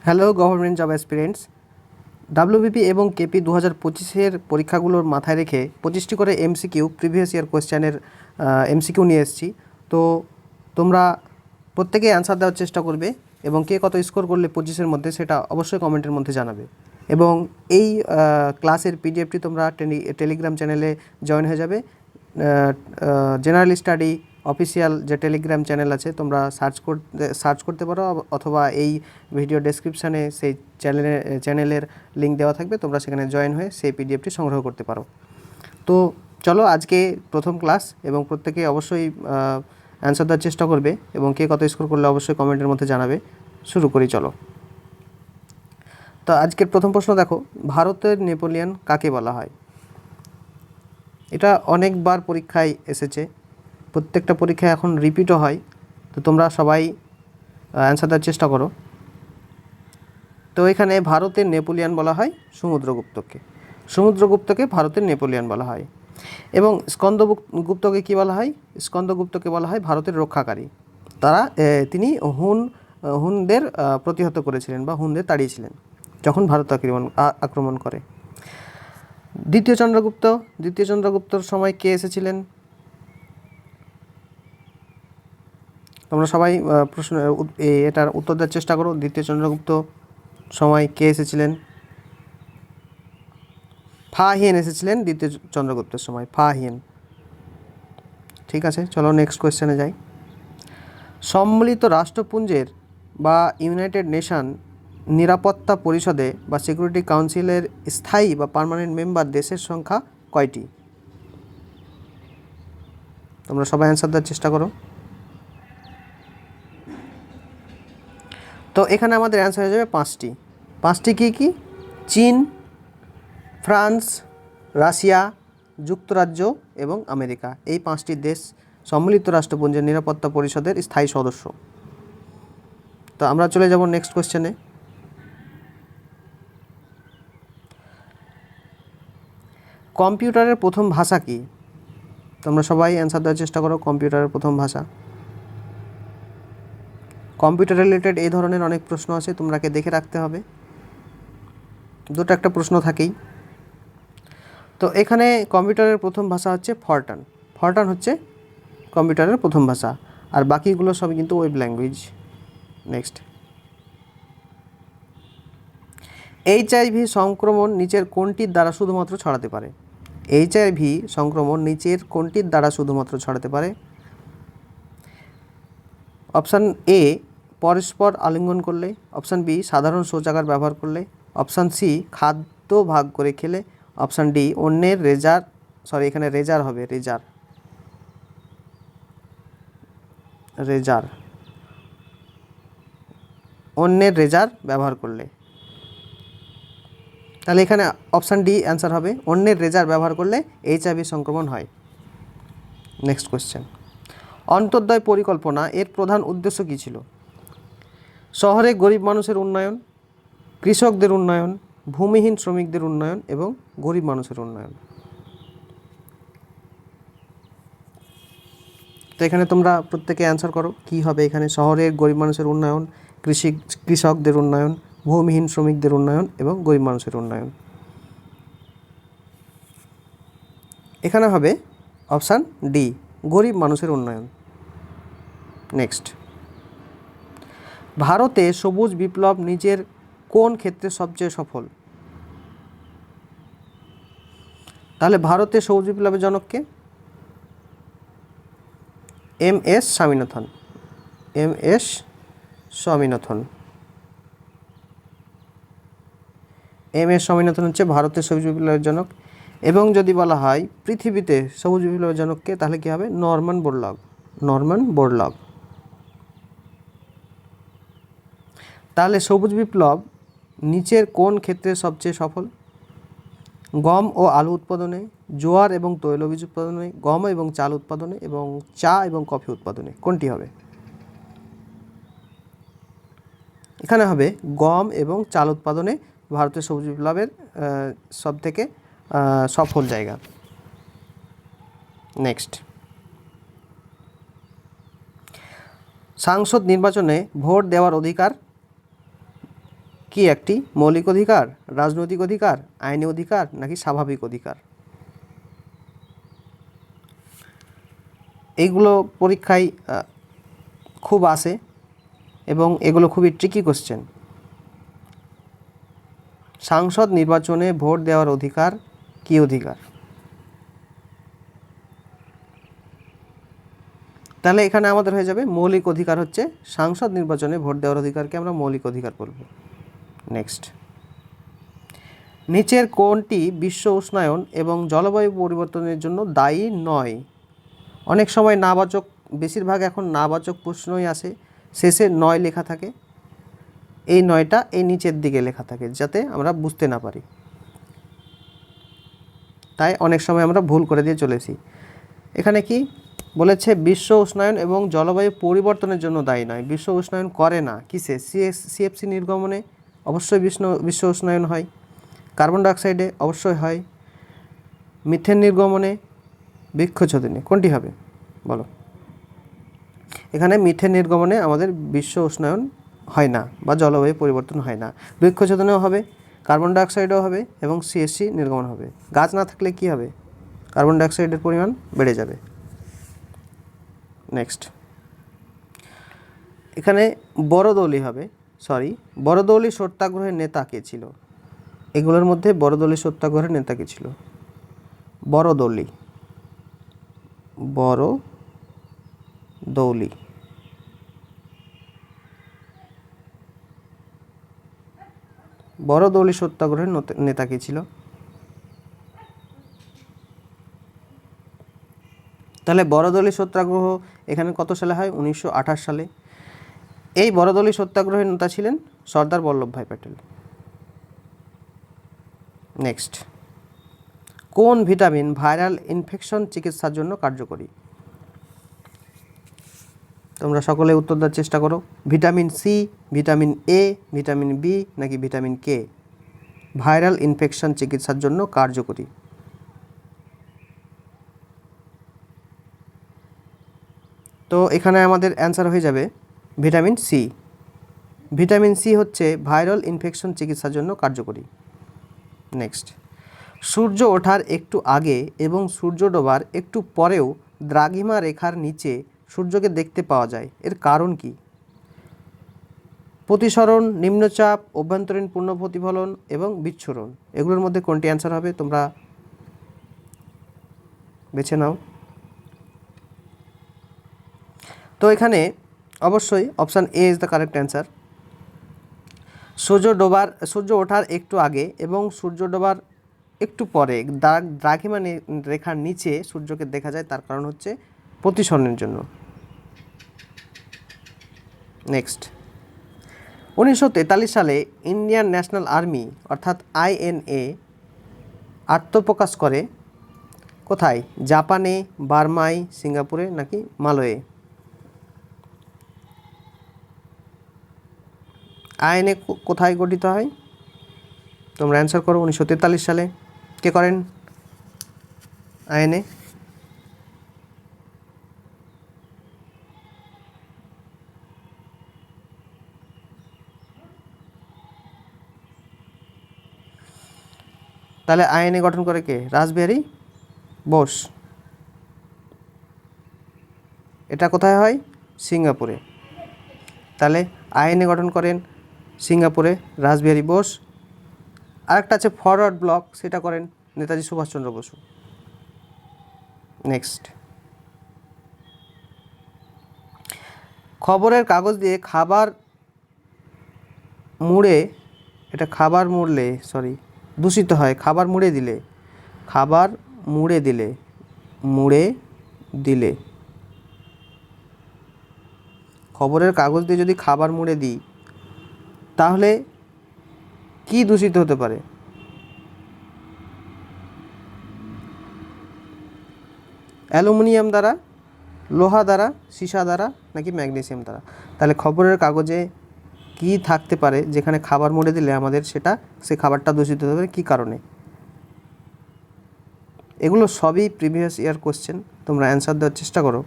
Hello government job aspirants, WBP এবং KP 2025-এর পরীক্ষাগুলোর মাথায় রেখে 25টি করে এমসিকিউ প্রিভিয়াস ইয়ার কোয়েশ্চেনের এমসিকিউ নিয়ে এসেছি। তো তোমরা প্রত্যেকেই অ্যান্সার দেওয়ার চেষ্টা করবে এবং কে কত স্কোর করলে 25-এর মধ্যে সেটা অবশ্যই কমেন্টের মধ্যে জানাবে। এবং এই ক্লাসের পিডিএফটি তোমরা টেলিগ্রাম চ্যানেলে জয়েন হয়ে যাবে। জেনারেল স্টাডি অফিসিয়াল যে টেলিগ্রাম চ্যানেল আছে তোমরা সার্চ করতে পারো, অথবা এই ভিডিও ডেসক্রিপশানে সেই চ্যানেলের লিঙ্ক দেওয়া থাকবে, তোমরা সেখানে জয়েন হয়ে সেই পিডিএফটি সংগ্রহ করতে পারো। তো চলো, আজকে প্রথম ক্লাস এবং প্রত্যেকে অবশ্যই অ্যান্সার দেওয়ার চেষ্টা করবে এবং কে কত স্কোর করলে অবশ্যই কমেন্টের মধ্যে জানাবে। শুরু করি চলো। তো আজকের প্রথম প্রশ্ন দেখো, ভারতের নেপোলিয়ন কাকে বলা হয়? এটা অনেকবার পরীক্ষায় এসেছে, প্রত্যেকটা পরীক্ষায় এখন রিপিটও হয়। তো তোমরা সবাই অ্যান্সার দেওয়ার চেষ্টা করো। তো এখানে ভারতের নেপোলিয়ন বলা হয় সমুদ্রগুপ্তকে। সমুদ্রগুপ্তকে ভারতের নেপোলিয়ন বলা হয়। এবং স্কন্দগুপ্তকে কী বলা হয়? স্কন্দগুপ্তকে বলা হয় ভারতের রক্ষাকারী। তিনি হুনদের প্রতিহত করেছিলেন বা হুনদের তাড়িয়েছিলেন যখন ভারত আক্রমণ করে। দ্বিতীয় চন্দ্রগুপ্তর সময় কে এসেছিলেন? তোমরা সবাই এটার উত্তর দেওয়ার চেষ্টা করো। দ্বিতীয় চন্দ্রগুপ্ত সময় কে এসেছিলেন? ফা হিয়েন এসেছিলেন দ্বিতীয় চন্দ্রগুপ্তের সময়, ফা হিয়েন। ঠিক আছে, চলো নেক্সট কোয়েশ্চেনে যাই। সম্মিলিত রাষ্ট্রপুঞ্জের বা ইউনাইটেড নেশন নিরাপত্তা পরিষদে বা সিকিউরিটি কাউন্সিলের স্থায়ী বা পার্মানেন্ট মেম্বার দেশের সংখ্যা কয়টি? তোমরা সবাই অ্যান্সার দেওয়ার চেষ্টা করো। তো এখানে আমাদের অ্যান্সার হয়ে যাবে পাঁচটি কী কী? চীন, ফ্রান্স, রাশিয়া, যুক্তরাজ্য এবং আমেরিকা। এই 5টি দেশ সম্মিলিত রাষ্ট্রপুঞ্জের নিরাপত্তা পরিষদের স্থায়ী সদস্য। তো আমরা চলে যাব নেক্সট কোয়েশ্চেনে। কম্পিউটারের প্রথম ভাষা কি? তোমরা সবাই অ্যান্সার দেওয়ার চেষ্টা করো। কম্পিউটারের প্রথম ভাষা। কম্পিউটার রিলেটেড এই ধরনের অনেক প্রশ্ন আছে, তোমরাকে দেখে রাখতে হবে, দুটো একটা প্রশ্ন থাকেই। তো এখানে কম্পিউটারের প্রথম ভাষা হচ্ছে ফরটান হচ্ছে কম্পিউটারের প্রথম ভাষা, আর বাকিগুলো সবই কিন্তু ওয়েব ল্যাঙ্গুয়েজ। নেক্সট, এইচআইভি সংক্রমণ নিচের কোনটির দ্বারা শুধুমাত্র ছড়াতে পারে? এইচআইভি সংক্রমণ নিচের কোনটির দ্বারা শুধুমাত্র ছড়াতে পারে? অপশান এ, পরস্পর আলিঙ্গন করলে। অপশান বি, সাধারণ শৌচাগার ব্যবহার করলে। অপশান সি, খাদ্য ভাগ করে খেলে। অপশান ডি, অন্যের এখানে রেজার হবে, অন্যের রেজার ব্যবহার করলে। তাহলে এখানে অপশান ডি অ্যান্সার হবে, অন্যের রেজার ব্যবহার করলে এইচআইভি সংক্রমণ হয়। নেক্সট কোয়েশ্চেন, অন্তর্দয় পরিকল্পনা এর প্রধান উদ্দেশ্য কী ছিল? শহরে গরিব মানুষের উন্নয়ন, কৃষকদের উন্নয়ন, ভূমিহীন শ্রমিকদের উন্নয়ন এবং গরিব মানুষের উন্নয়ন। তো এখানে তোমরা প্রত্যেকে অ্যান্সার করো কী হবে এখানে। শহরের গরিব মানুষের উন্নয়ন, কৃষকদের উন্নয়ন, ভূমিহীন শ্রমিকদের উন্নয়ন এবং গরিব মানুষের উন্নয়ন। এখানে হবে অপশান ডি, গরিব মানুষের উন্নয়ন। নেক্সট, ভারতে সবুজ বিপ্লব নিজের কোন ক্ষেত্রে সবচেয়ে সফল? তাহলে ভারতে সবুজ বিপ্লবের জনককে? এম.এস. স্বামীনাথন হচ্ছে ভারতের সবুজ বিপ্লবের জনক। এবং যদি বলা হয় পৃথিবীতে সবুজ বিপ্লবের জনককে, তাহলে কী হবে? Norman Borlaug. তাহলে সবুজ বিপ্লব নিচের কোন ক্ষেত্রে সবচেয়ে সফল? গম ও আলু উৎপাদনে, জোয়ার এবং তৈলবীজ উৎপাদনে, গম এবং চাল উৎপাদনে এবং চা এবং কফি উৎপাদনে। কোনটি হবে? এখানে হবে গম এবং চাল উৎপাদনে ভারতের সবুজ বিপ্লবের সবথেকে সফল জায়গা। নেক্সট, সংসদ নির্বাচনে ভোট দেওয়ার অধিকার কি একটি মৌলিক অধিকার, রাজনৈতিক অধিকার, আইনি অধিকার নাকি স্বাভাবিক অধিকার? এইগুলো পরীক্ষায় খুব আসে এবং এগুলো খুবই ট্রিকি কোশ্চেন। সাংসদ নির্বাচনে ভোট দেওয়ার অধিকার কি অধিকার? তাহলে এখানে আমাদের হয়ে যাবে মৌলিক অধিকার হচ্ছে সাংসদ নির্বাচনে ভোট দেওয়ার অধিকারকে আমরা মৌলিক অধিকার বলব। নেক্সট, নিচের কোনটি বিশ্ব উষ্ণায়ন এবং জলবায়ু পরিবর্তনের জন্য দায়ী নয়? অনেক সময় নাবাচক, বেশিরভাগ এখন নাবাচক প্রশ্নই আসে, শেষে নয় লেখা থাকে। এই নয়টা এই নিচের দিকে লেখা থাকে যাতে আমরা বুঝতে না পারি, তাই অনেক সময় আমরা ভুল করে দিয়ে চলেছি। এখানে কি বলেছে? বিশ্ব উষ্ণায়ন এবং জলবায়ু পরিবর্তনের জন্য দায়ী নয়। বিশ্ব উষ্ণায়ন করে না কিসে? সিএফসি নির্গমনে অবশ্যই বিশ্ব উষ্ণায়ন হয়, কার্বন ডাইঅক্সাইডে অবশ্যই হয়, মিথেন নির্গমনে, বৃক্ষচ্ছেদনে। কোনটি হবে বলো? এখানে মিথেন নির্গমনে আমাদের বিশ্ব উষ্ণায়ন হয় না বা জলবায়ু পরিবর্তন হয় না। বৃক্ষচ্ছেদনেও হবে, কার্বন ডাইঅক্সাইডও হবে এবং সিএসসি নির্গমন হবে। গাছ না থাকলে কি হবে? কার্বন ডাইঅক্সাইডের পরিমাণ বেড়ে যাবে। নেক্সট, এখানে বড়দৌলি সত্যাগ্রহের নেতা কে ছিল? এগুলোর মধ্যে বড়দৌলি সত্যাগ্রহের নেতা কে ছিল? বড়দৌলি সত্যাগ্রহের নেতা কে ছিল? তাহলে বড়দৌলি সত্যাগ্রহ এখানে কত সালে হয়? 1928 সালে। এই বড়দৌলি সত্যাগ্রহের নেতা ছিলেন সর্দার বল্লভভাই প্যাটেল। নেক্সট, কোন ভিটামিন ভাইরাল ইনফেকশন চিকিৎসার জন্য কার্যকরী? তোমরা সকলে উত্তর দেওয়ার চেষ্টা করো। Vitamin C, vitamin A, vitamin B নাকি ভিটামিন কে ভাইরাল ইনফেকশন চিকিৎসার জন্য কার্যকরী? তো এখানে আমাদের অ্যান্সার হয়ে যাবে ভিটামিন সি। ভিটামিন সি হচ্ছে ভাইরাল ইনফেকশন চিকিৎসার জন্য কার্যকরী। নেক্সট, সূর্য ওঠার একটু আগে এবং সূর্য ডোবার একটু পরেও দ্রাঘিমা রেখার নিচে সূর্যকে দেখতে পাওয়া যায়, এর কারণ কি? প্রতিসরণ, নিম্নচাপ, অভ্যন্তরীণ পূর্ণ প্রতিফলন এবং বিচ্ছুরণ। এগুলোর মধ্যে কোনটি অ্যান্সার হবে তোমরা বেছে নাও। তো এখানে অবশ্যই option A is the correct answer. সূর্য ওঠার একটু আগে এবং সূর্য ডোবার একটু পরে দ্রাঘিমা রেখার নিচে সূর্যকে দেখা যায়, তার কারণ হচ্ছে প্রতিসরণের জন্য। নেক্সট, 1943 সালে ইন্ডিয়ান ন্যাশনাল আর্মি অর্থাৎ INA আত্মপ্রকাশ করে কোথায়? জাপানে, বার্মায়, সিঙ্গাপুরে নাকি মালয়ে? INA কোথায় গঠিত হয়? তোমরা অ্যান্সার করো। 1943 সালে। কে করেন INA? তাহলে INA গঠন করে কে? রাসবিহারী বোস। এটা কোথায় হয়? সিঙ্গাপুরে। তাহলে INA গঠন করেন সিঙ্গাপুরে রাসবিহারী বোস। আরেকটা আছে ফরওয়ার্ড ব্লক, সেটা করেন নেতাজি সুভাষচন্দ্র বসু। নেক্সট, খবরের কাগজ দিয়ে খাবার মুড়ে দূষিত হয়। খাবার মুড়ে দিলে খবরের কাগজ দিয়ে যদি খাবার মুড়ে দিই তাহলে কি দূষিত হতে পারে? অ্যালুমিনিয়াম দ্বারা, লোহা দ্বারা, সীসা দ্বারা নাকি ম্যাগনেসিয়াম দ্বারা? তাহলে খবরের কাগজে কি থাকতে পারে যেখানে খাবার মুড়ে দিলে আমাদের সে খাবারটা দূষিত হতে পারে, কী কারণে? এগুলো সবই প্রিভিয়াস ইয়ার কোশ্চেন, তোমরা অ্যান্সার দেওয়ার চেষ্টা করো।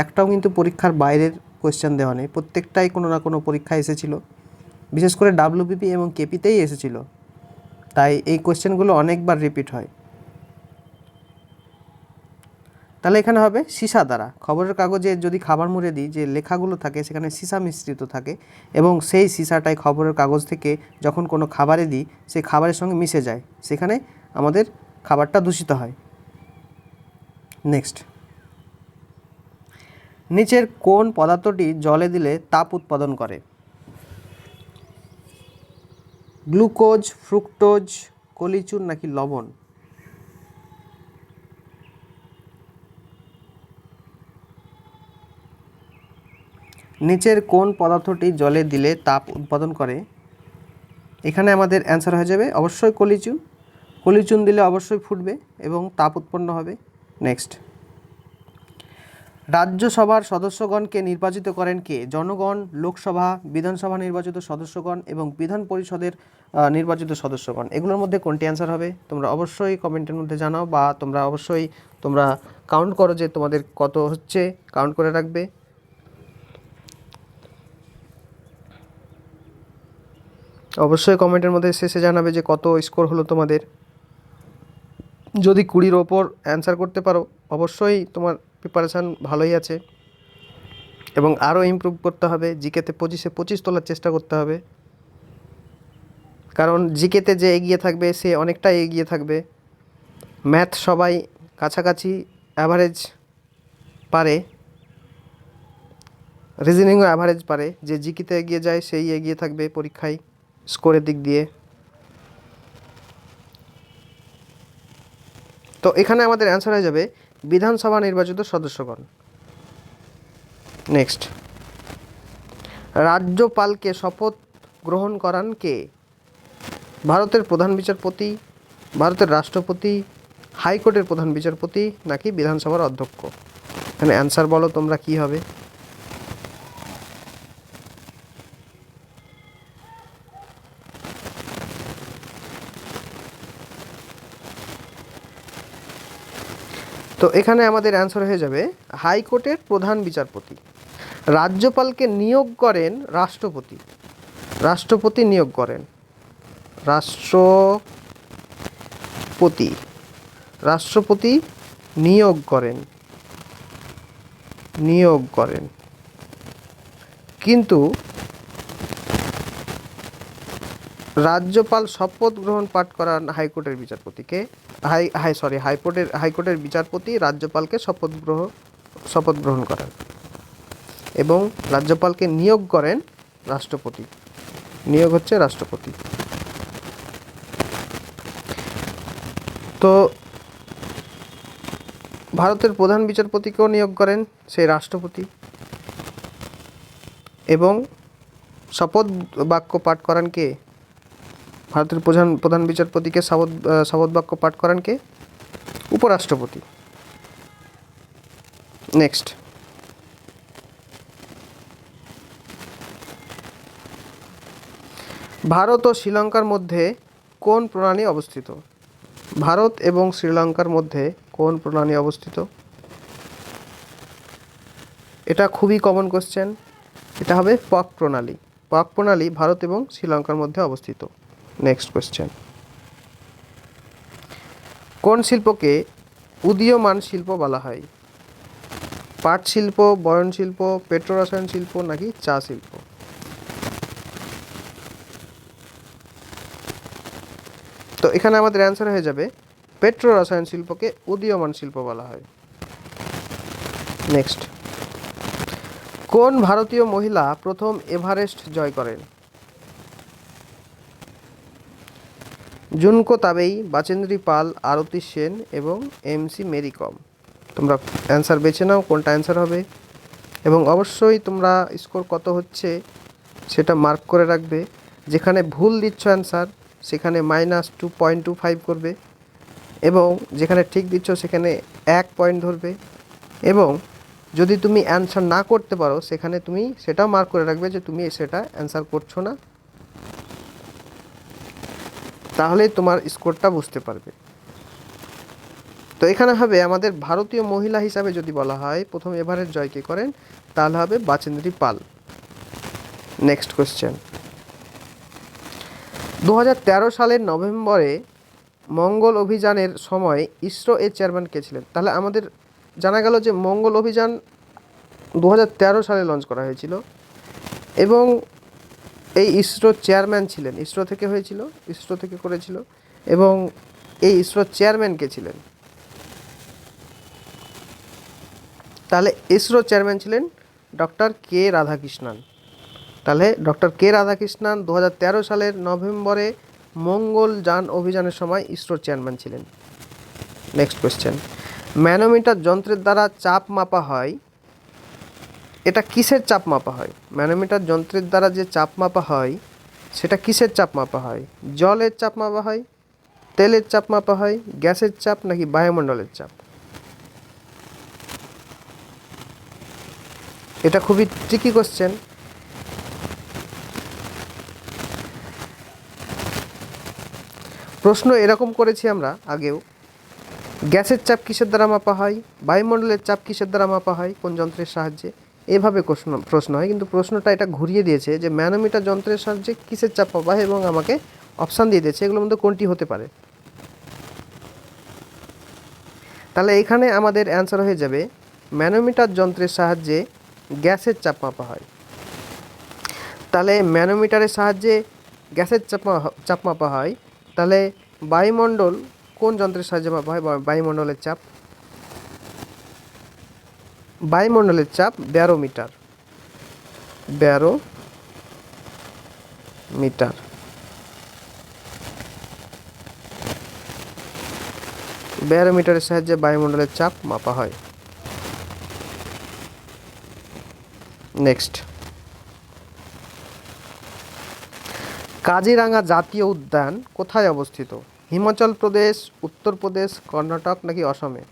একটাও কিন্তু পরীক্ষার বাইরের কোয়েশ্চেন দেওয়া নেই, প্রত্যেকটাই কোনো না কোনো পরীক্ষা এসেছিলো, বিশেষ করে ডাব্লিউবিপি এবং কেপিতেই এসেছিলো, তাই এই কোয়েশ্চেনগুলো অনেকবার রিপিট হয়। তাহলে এখানে হবে সীসা দ্বারা। খবরের কাগজে যদি খাবার মুড়ে দিই, যে লেখাগুলো থাকে সেখানে সীসা মিশ্রিত থাকে এবং সেই সীসাটাই খবরের কাগজ থেকে যখন কোনো খাবারে দিই সেই খাবারের সঙ্গে মিশে যায়, সেখানে আমাদের খাবারটা দূষিত হয়। নেক্সট, নিচের কোন পদার্থটি জলে দিলে তাপ উৎপাদন করে? গ্লুকোজ, ফ্রুক্টোজ, কলিচুর নাকি লবণ? নিচের কোন পদার্থটি জলে দিলে তাপ উৎপাদন করে? এখানে আমাদের অ্যান্সার হয়ে যাবে অবশ্যই কলিচুন। কলিচুন দিলে অবশ্যই ফুটবে এবং তাপ উৎপন্ন হবে। নেক্সট, রাজ্যসভার সদস্যগণকে নির্বাচিত করেন কে? জনগণ, লোকসভা, বিধানসভা নির্বাচিত সদস্যগণ এবং বিধান পরিষদের নির্বাচিত সদস্যগণ। এগুলোর মধ্যে কোনটি অ্যান্সার হবে তোমরা অবশ্যই কমেন্টের মধ্যে জানাও, বা তোমরা অবশ্যই কাউন্ট করো যে তোমাদের কত হচ্ছে, কাউন্ট করে রাখবে। অবশ্যই কমেন্টের মধ্যে শেষে জানাবে যে কত স্কোর হলো তোমাদের। যদি 20-র ওপর অ্যান্সার করতে পারো অবশ্যই তোমার প্রিপারেশান ভালোই আছে এবং আরও ইমপ্রুভ করতে হবে। জিকেতে 25-এ 25 তোলার চেষ্টা করতে হবে, কারণ জিকেতে যে এগিয়ে থাকবে সে অনেকটাই এগিয়ে থাকবে। ম্যাথ সবাই কাছাকাছি অ্যাভারেজ পারে, রিজনিংও অ্যাভারেজ পারে। যে জিকেতে এগিয়ে যায় সেই এগিয়ে থাকবে পরীক্ষায় স্কোরের দিক দিয়ে। তো এখানে আমাদের অ্যান্সার হয়ে যাবে বিধানসভা নির্বাচিত সদস্যগণ। নেক্সট, রাজ্যপালকে শপথ গ্রহণ করান কে? ভারতের প্রধান বিচারপতি, ভারতের রাষ্ট্রপতি, হাইকোর্টের প্রধান বিচারপতি নাকি বিধানসভার অধ্যক্ষ? এখানে অ্যান্সার বলো তোমরা কি হবে। তো এখানে আমাদের অ্যান্সার হয়ে যাবে হাইকোর্টের প্রধান বিচারপতি। রাজ্যপালকে নিয়োগ করেন রাষ্ট্রপতি, রাষ্ট্রপতি নিয়োগ করেন, রাষ্ট্রপতি, রাষ্ট্রপতি নিয়োগ করেন, নিয়োগ করেন। কিন্তু রাজ্যপাল শপথ গ্রহণ পাঠ করান হাইকোর্টের বিচারপতিকে। হাইকোর্টের বিচারপতি রাজ্যপালকে শপথ গ্রহণ করেন এবং রাজ্যপালকে নিয়োগ করেন রাষ্ট্রপতি। নিয়োগ হচ্ছে রাষ্ট্রপতি। তো ভারতের প্রধান বিচারপতিকেও নিয়োগ করেন সেই রাষ্ট্রপতি এবং শপথ বাক্য পাঠ করান কে? ভারতের প্রধান বিচারপতিকে শপথ বাক্য পাঠ করান কে? উপরাষ্ট্রপতি। নেক্সট, ভারত ও শ্রীলঙ্কার মধ্যে কোন প্রণালী অবস্থিত? ভারত এবং শ্রীলঙ্কার মধ্যে কোন প্রণালী অবস্থিত? এটা খুবই কমন কোশ্চেন, এটা হবে পাক প্রণালী। পাক প্রণালী ভারত এবং শ্রীলঙ্কার মধ্যে অবস্থিত। নেক্সট কোশ্চেন, কোন শিল্পকে উদীয়মান শিল্প বলা হয়? পাট শিল্প, বয়ন শিল্প, পেট্রোরসায়ন শিল্প নাকি চা শিল্প? তো এখানে আমাদের অ্যান্সার হয়ে যাবে পেট্রোরসায়ন শিল্পকে উদীয়মান শিল্প বলা হয়। নেক্সট, কোন ভারতীয় মহিলা প্রথম এভারেস্ট জয় করেন? জুনকো তাবেই, বাচেন্দ্রী পাল, আরতি সেন এবং MC মেরি কম। তোমরা অ্যান্সার বেছে নাও কোনটা অ্যান্সার হবে এবং অবশ্যই তোমরা স্কোর কত হচ্ছে সেটা মার্ক করে রাখবে। যেখানে ভুল দিচ্ছ অ্যান্সার সেখানে -2.25 করবে এবং যেখানে ঠিক দিচ্ছ সেখানে 1 পয়েন্ট ধরবে এবং যদি তুমি অ্যান্সার না করতে পারো সেখানে তুমি সেটাও মার্ক করে রাখবে যে তুমি সেটা অ্যান্সার করছো না, তাহলেই তোমার স্কোরটা বুঝতে পারবে। তো এখানে হবে আমাদের ভারতীয় মহিলা হিসাবে যদি বলা হয় প্রথম এভারেস্ট জয় কে করেন, তাহলে হবে বাচেন্দ্রী পাল। নেক্সট কোয়েশ্চেন, 2013 সালের নভেম্বরে মঙ্গল অভিযানের সময় ইসরো এর চেয়ারম্যান কে ছিলেন? তাহলে আমাদের জানা গেল যে মঙ্গল অভিযান 2013 সালে লঞ্চ করা হয়েছিল এবং এই ইসরোর চেয়ারম্যান ছিলেন, ইসরো থেকে হয়েছিল, ইসরো থেকে করেছিল, এবং এই ইসরোর চেয়ারম্যান কে ছিলেন? তাহলে ইসরোর চেয়ারম্যান ছিলেন ডক্টর কে রাধাকৃষ্ণন। তাহলে ডক্টর কে রাধাকৃষ্ণন 2013 সালের নভেম্বরে মঙ্গলযান অভিযানের সময় ইসরোর চেয়ারম্যান ছিলেন। নেক্সট কোয়েশ্চেন, ম্যানোমিটার যন্ত্রের দ্বারা চাপ মাপা হয়, এটা কিসের চাপ মাপা হয়? ম্যানোমিটার যন্ত্রের দ্বারা যে চাপ মাপা হয় সেটা কিসের চাপ মাপা হয়? জলের চাপ মাপা হয়, তেলের চাপ মাপা হয়, গ্যাসের চাপ, নাকি বায়ুমণ্ডলের চাপ? এটা খুবই ট্রিকি কোশ্চেন। প্রশ্ন এরকম করেছি আমরা আগেও, গ্যাসের চাপ কিসের দ্বারা মাপা হয়, বায়ুমণ্ডলের চাপ কিসের দ্বারা মাপা হয়, কোন যন্ত্রের সাহায্যে? এভাবে প্রশ্ন হয়, কিন্তু প্রশ্নটা এটা ঘুরিয়ে দিয়েছে যে ম্যানোমিটার যন্ত্রের সাহায্যে কিসের চাপ মাপা হয় এবং আমাকে অপশান দিয়ে দিয়েছে এগুলোর মধ্যে কোনটি হতে পারে। তাহলে এখানে আমাদের অ্যান্সার হয়ে যাবে ম্যানোমিটার যন্ত্রের সাহায্যে গ্যাসের চাপ মাপা হয়। তাহলে ম্যানোমিটারের সাহায্যে গ্যাসের চাপ মাপা হয়, তাহলে বায়ুমণ্ডল কোন যন্ত্রের সাহায্যে মাপা হয় বায়ুমণ্ডলের চাপ? বায়ুমণ্ডলের চাপ ব্যারোমিটার, ব্যারোমিটার। ব্যারোমিটারের সাহায্যে বায়ুমণ্ডলের চাপ মাপা হয়। নেক্সট, কাজিরাঙা জাতীয় উদ্যান কোথায় অবস্থিত? হিমাচল প্রদেশ, উত্তরপ্রদেশ, কর্ণাটক, নাকি অসমে?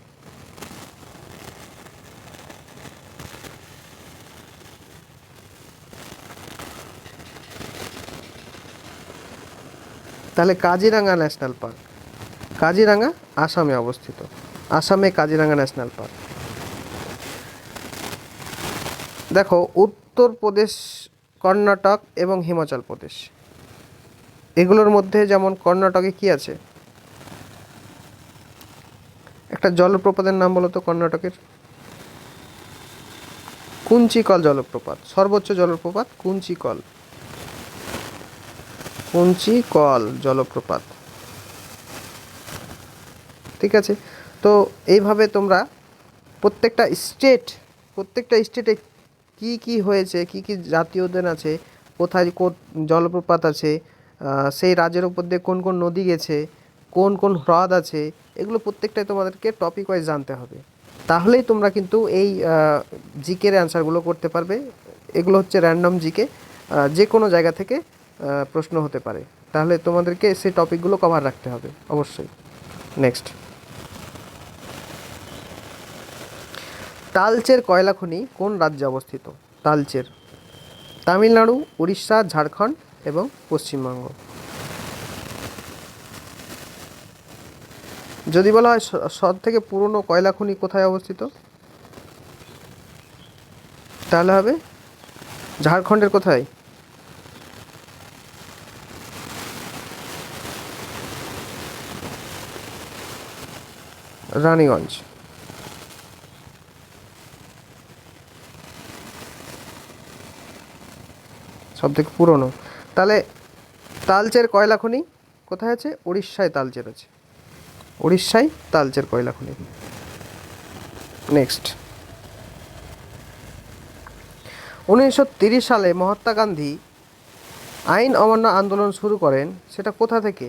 তাহলে কাজিরাঙা ন্যাশনাল পার্ক, কাজিরাঙা আসামে অবস্থিত, আসামে কাজিরাঙা ন্যাশনাল পার্ক। দেখো, উত্তরপ্রদেশ, কর্ণাটক এবং হিমাচল প্রদেশ, এগুলোর মধ্যে যেমন কর্ণাটকে কি আছে? একটা জলপ্রপাতের নাম বলো তো কর্ণাটকের। কুঞ্চিকল জলপ্রপাত, সর্বোচ্চ জলপ্রপাত কুঞ্চিকল, কুঞ্চিকল জলপ্রপাত। ঠিক আছে, তো এইভাবে তোমরা প্রত্যেকটা স্টেটে কি কি হয়েছে, কি কি জাতীয় উদ্যান আছে, কোথায় কোন জলপ্রপাত আছে, সেই রাজ্যের উপর দিয়ে কোন কোন নদী গেছে, কোন কোন হ্রদ আছে, এগুলো প্রত্যেকটাই তোমাদেরকে টপিক ওয়াইজ জানতে হবে। তাহলেই তোমরা কিন্তু এই জিকের অ্যান্সারগুলো করতে পারবে। এগুলো হচ্ছে র্যান্ডম জিকে, যে কোনো জায়গা থেকে প্রশ্ন হতে পারে, তাহলে তোমাদেরকে সেই টপিকগুলো কভার রাখতে হবে অবশ্যই। নেক্সট, তালচের কয়লা খনি কোন রাজ্যে অবস্থিত? তালচের তামিলনাড়ু, উড়িষ্যা, ঝাড়খণ্ড এবং পশ্চিমবঙ্গ। যদি বলা হয় সব থেকে পুরনো কয়লা খনি কোথায় অবস্থিত, তাহলে হবে ঝাড়খণ্ডের কোথায়? রানীগঞ্জ। সব থেকে পুরনো। তাহলে তালচের কয়লা খনি কোথায় আছে? উড়িষ্যায় তালচের আছে, উড়িষ্যায় তালচের কয়লা খনি। নেক্সট, 1930 সালে মহাত্মা গান্ধী আইন অমান্য আন্দোলন শুরু করেন, সেটা কোথা থেকে?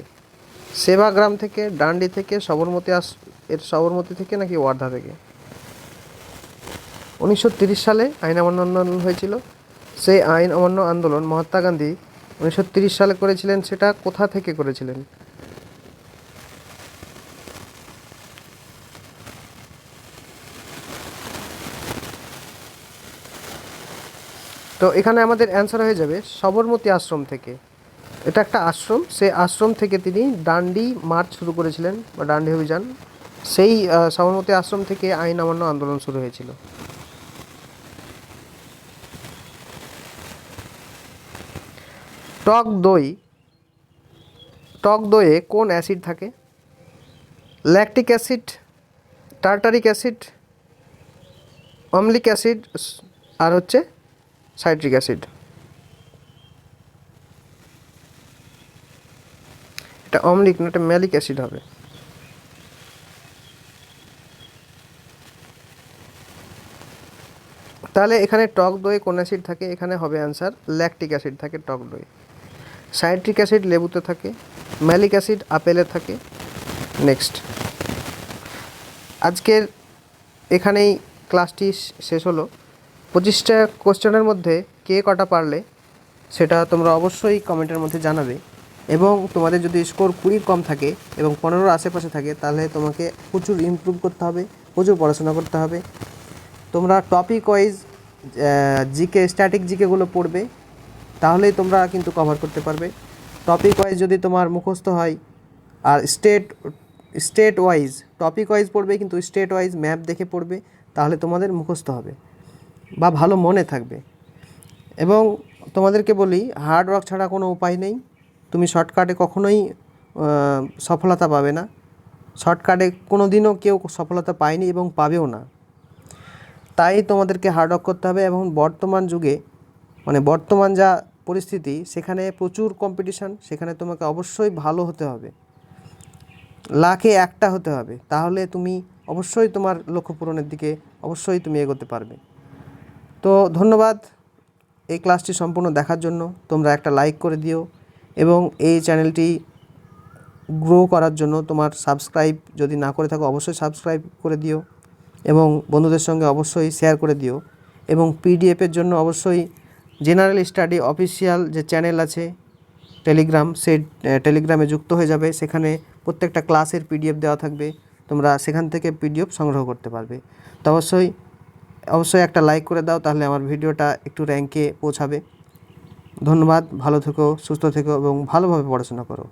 সেবাগ্রাম থেকে, ডান্ডি থেকে, সবরমতী থেকে, নাকি ওয়ার্ধা থেকে? 1930 সালে আইন অমান্য আন্দোলন হয়েছিল, সেই আইন অমান্য আন্দোলন মহাত্মা গান্ধী 1930 সালে করেছিলেন, সেটা কোথা থেকে করেছিলেন? তো এখানে আমাদের অ্যান্সার হয়ে যাবে সবরমতী আশ্রম থেকে। এটা একটা আশ্রম, সেই আশ্রম থেকে তিনি ডান্ডি মার্চ শুরু করেছিলেন বা ডান্ডি অভিযান, সেই সবরমতী আশ্রম থেকে আইন অমান্য আন্দোলন শুরু হয়েছিল। টক দইয়ে কোন অ্যাসিড থাকে? ল্যাকটিক অ্যাসিড, টার্টারিক অ্যাসিড, অম্লিক অ্যাসিড, আর হচ্ছে সাইট্রিক অ্যাসিড। এটা অম্লিক না, এটা ম্যালিক অ্যাসিড হবে। তাহলে এখানে টক দই কোন অ্যাসিড থাকে? এখানে হবে অ্যান্সার ল্যাকটিক অ্যাসিড থাকে টক দই। সাইট্রিক অ্যাসিড লেবুতে থাকে, ম্যালিক অ্যাসিড আপেলে থাকে। নেক্সট, আজকের এখানেই ক্লাসটি শেষ হলো। 25টা কোশ্চেনের মধ্যে কে কটা পারলে সেটা তোমরা অবশ্যই কমেন্টের মধ্যে জানাবে। এবং তোমাদের যদি স্কোর 20 কম থাকে এবং 15 আশেপাশে থাকে, তাহলে তোমাকে প্রচুর ইমপ্রুভ করতে হবে, প্রচুর পড়াশোনা করতে হবে। তোমরা টপিক ওয়াইজ জিকে, স্ট্যাটিক জিকেগুলো পড়বে, তাহলেই তোমরা কিন্তু কভার করতে পারবে। টপিক ওয়াইজ যদি তোমার মুখস্থ হয়, আর স্টেট ওয়াইজ, টপিক ওয়াইজ পড়বে কিন্তু স্টেট ওয়াইজ ম্যাপ দেখে পড়বে, তাহলে তোমাদের মুখস্থ হবে বা ভালো মনে থাকবে। এবং তোমাদেরকে বলি, হার্ড ওয়ার্ক ছাড়া কোনো উপায় নেই। তুমি শর্টকাটে কখনোই সফলতা পাবে না। শর্টকাটে কোনো দিনও কেউ সফলতা পায়নি এবং পাবেও না। তাই তোমাদেরকে হার্ড ওয়ার্ক করতে হবে। এবং বর্তমান যুগে, মানে বর্তমান যা পরিস্থিতি, সেখানে প্রচুর কম্পিটিশান, সেখানে তোমাকে অবশ্যই ভালো হতে হবে, লাখে একটা হতে হবে, তাহলে তুমি অবশ্যই তোমার লক্ষ্য পূরণের দিকে অবশ্যই তুমি এগোতে পারবে। তো ধন্যবাদ এই ক্লাসটি সম্পূর্ণ দেখার জন্য। তোমরা একটা লাইক করে দিও এবং এই চ্যানেলটি গ্রো করার জন্য তোমার সাবস্ক্রাইব যদি না করে থাকো অবশ্যই সাবস্ক্রাইব করে দিও এবং বন্ধুদের সঙ্গে অবশ্যই শেয়ার করে দিও। এবং পিডিএফের জন্য অবশ্যই জেনারেল স্টাডি অফিসিয়াল যে চ্যানেল আছে টেলিগ্রাম, সেই টেলিগ্রামে যুক্ত হয়ে যাবে। সেখানে প্রত্যেকটা ক্লাসের পিডিএফ দেওয়া থাকবে, তোমরা সেখান থেকে পিডিএফ সংগ্রহ করতে পারবে। তো অবশ্যই একটা লাইক করে দাও, তাহলে আমার ভিডিওটা একটু র্যাঙ্কে পৌঁছাবে। ধন্যবাদ, ভালো থেকো, সুস্থ থেকো এবং ভালোভাবে পড়াশোনা করো।